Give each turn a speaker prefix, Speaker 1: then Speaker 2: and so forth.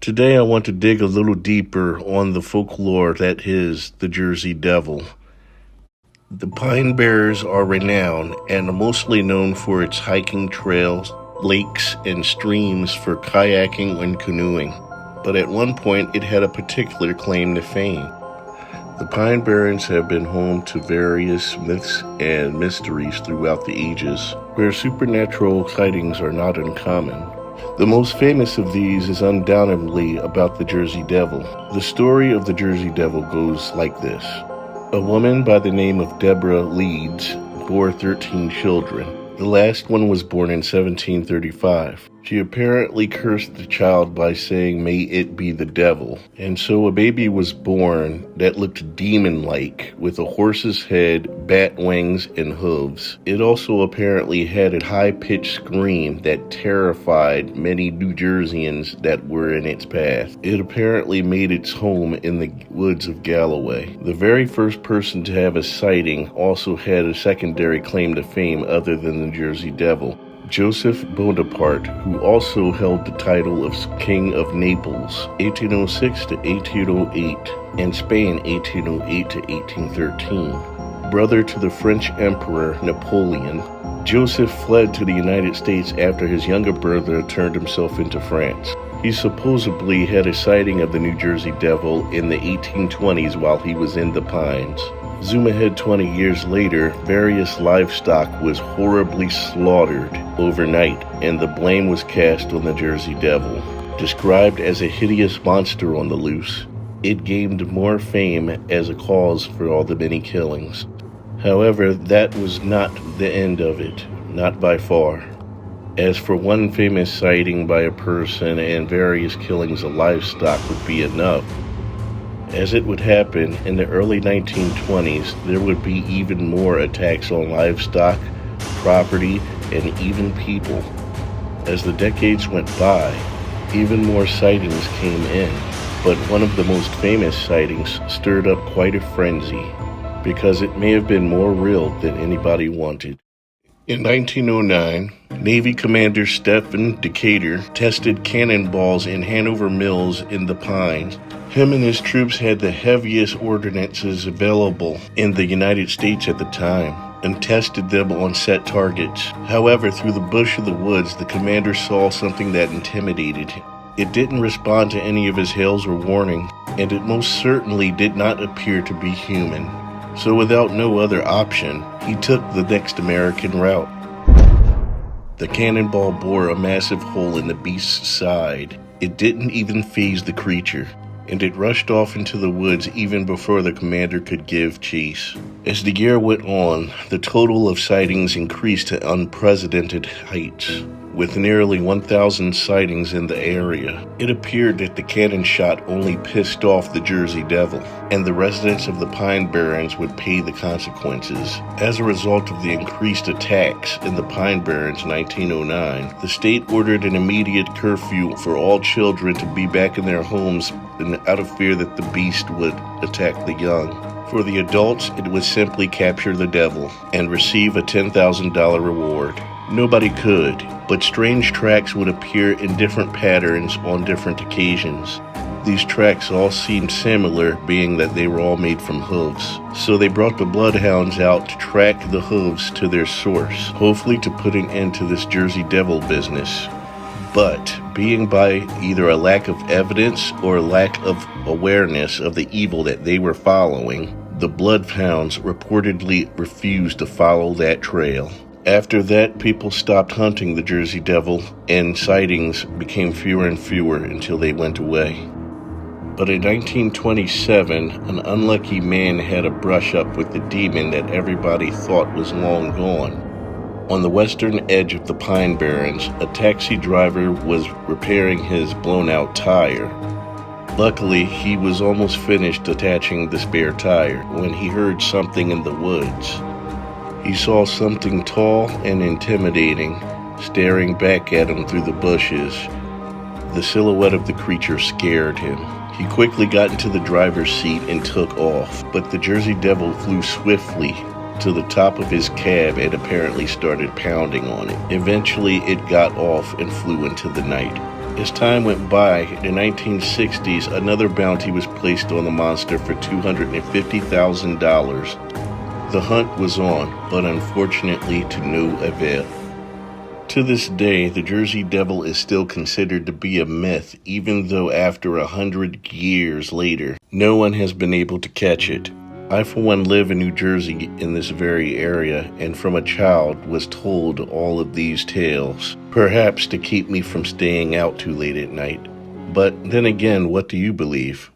Speaker 1: Today I want to dig a little deeper on the folklore that is the Jersey Devil. The Pine Barrens are renowned and are mostly known for its hiking trails, lakes, and streams for kayaking and canoeing. But at one point it had a particular claim to fame. The Pine Barrens have been home to various myths and mysteries throughout the ages, where supernatural sightings are not uncommon. The most famous of these is undoubtedly about the Jersey Devil. The story of the Jersey Devil goes like this. A woman by the name of Deborah Leeds bore 13 children. The last one was born in 1735. She apparently cursed the child by saying, "May it be the devil." And so a baby was born that looked demon-like, with a horse's head, bat wings, and hooves. It also apparently had a high-pitched scream that terrified many New Jerseyans that were in its path. It apparently made its home in the woods of Galloway. The very first person to have a sighting also had a secondary claim to fame other than the Jersey Devil. Joseph Bonaparte, who also held the title of King of Naples, 1806 to 1808, and Spain, 1808 to 1813. Brother to the French Emperor Napoleon, Joseph fled to the United States after his younger brother turned himself into France. He supposedly had a sighting of the New Jersey Devil in the 1820s while he was in the Pines. Zoom ahead 20 years later, various livestock was horribly slaughtered overnight, and the blame was cast on the Jersey Devil. Described as a hideous monster on the loose, it gained more fame as a cause for all the many killings. However, that was not the end of it, not by far. As for one famous sighting by a person and various killings of livestock would be enough, as it would happen in the early 1920s, there would be even more attacks on livestock, property, and even people. As the decades went by, even more sightings came in, but one of the most famous sightings stirred up quite a frenzy, because it may have been more real than anybody wanted. In 1909, Navy Commander Stephen Decatur tested cannonballs in Hanover Mills in the Pines. Him and his troops had the heaviest ordnances available in the United States at the time and tested them on set targets. However, through the bush of the woods, the commander saw something that intimidated him. It didn't respond to any of his hails or warning, and it most certainly did not appear to be human. So without no other option, he took the next American route. The cannonball bore a massive hole in the beast's side. It didn't even faze the creature, and it rushed off into the woods even before the commander could give chase. As the year went on, the total of sightings increased to unprecedented heights, with nearly 1,000 sightings in the area. It appeared that the cannon shot only pissed off the Jersey Devil, and the residents of the Pine Barrens would pay the consequences. As a result of the increased attacks in the Pine Barrens in 1909, the state ordered an immediate curfew for all children to be back in their homes out of fear that the beast would attack the young. For the adults, it was simply capture the devil and receive a $10,000 reward. Nobody could, but strange tracks would appear in different patterns on different occasions. These tracks all seemed similar, being that they were all made from hooves. So they brought the bloodhounds out to track the hooves to their source, hopefully to put an end to this Jersey Devil business. But being by either a lack of evidence or a lack of awareness of the evil that they were following, the bloodhounds reportedly refused to follow that trail. After that, people stopped hunting the Jersey Devil, and sightings became fewer and fewer until they went away. But in 1927, an unlucky man had a brush up with the demon that everybody thought was long gone. On the western edge of the Pine Barrens, a taxi driver was repairing his blown-out tire. Luckily, he was almost finished attaching the spare tire when he heard something in the woods. He saw something tall and intimidating staring back at him through the bushes. The silhouette of the creature scared him. He quickly got into the driver's seat and took off, but the Jersey Devil flew swiftly to the top of his cab and apparently started pounding on it. Eventually, it got off and flew into the night. As time went by, in the 1960s, another bounty was placed on the monster for $250,000. The hunt was on, but unfortunately to no avail. To this day, the Jersey Devil is still considered to be a myth, even though after 100 years later, no one has been able to catch it. I, for one, live in New Jersey in this very area, and from a child was told all of these tales, perhaps to keep me from staying out too late at night. But then again, what do you believe?